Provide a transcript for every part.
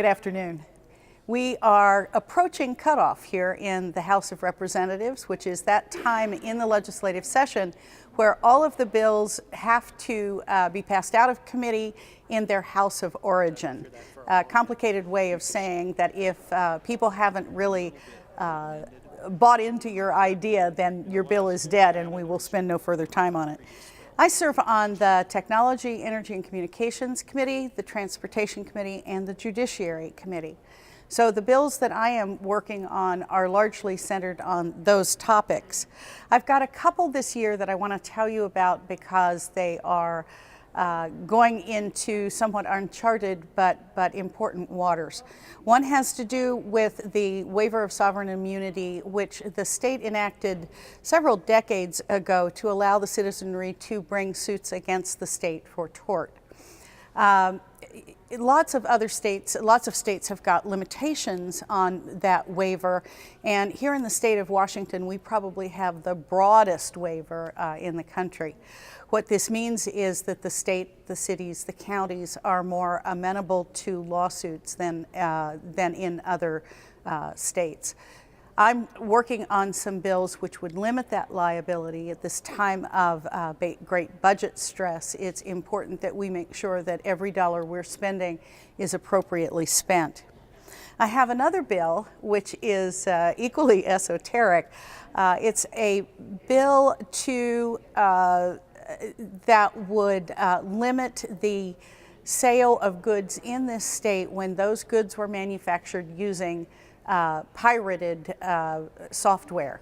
Good afternoon. We are approaching cutoff here in the House of Representatives, which is that time in the legislative session where all of the bills have to be passed out of committee in their House of Origin. A complicated way of saying that if people haven't really bought into your idea, then your bill is dead and we will spend no further time on it. I serve on the Technology, Energy and Communications Committee, the Transportation Committee, and the Judiciary Committee. So the bills that I am working on are largely centered on those topics. I've got a couple this year that I want to tell you about because they are going into somewhat uncharted but important waters. One has to do with the waiver of sovereign immunity, which the state enacted several decades ago to allow the citizenry to bring suits against the state for tort. Lots of states have got limitations on that waiver, and here in the state of Washington, we probably have the broadest waiver in the country. What this means is that the state, the cities, the counties are more amenable to lawsuits than in other states. I'm working on some bills which would limit that liability. At this time of great budget stress, it's important that we make sure that every dollar we're spending is appropriately spent. I have another bill which is equally esoteric. It's a bill that would limit the sale of goods in this state when those goods were manufactured using pirated software.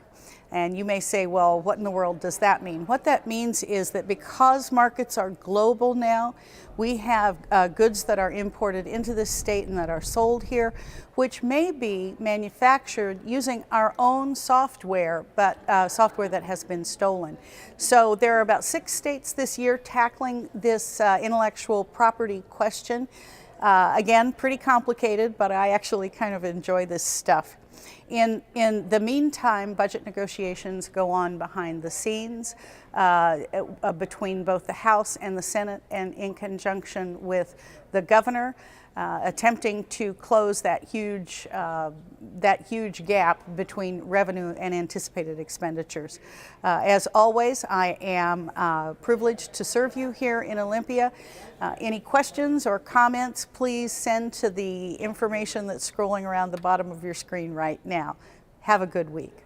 And you may say, well, what in the world does that mean? What that means is that because markets are global now, we have goods that are imported into this state and that are sold here, which may be manufactured using our own software, but software that has been stolen. So there are about 6 states this year tackling this intellectual property question. Again, pretty complicated, but I actually kind of enjoy this stuff. In the meantime, budget negotiations go on behind the scenes between both the House and the Senate, and in conjunction with the governor, attempting to close that huge gap between revenue and anticipated expenditures. As always, I am privileged to serve you here in Olympia. Any questions or comments, please send to the information that's scrolling around the bottom of your screen right now. Have a good week.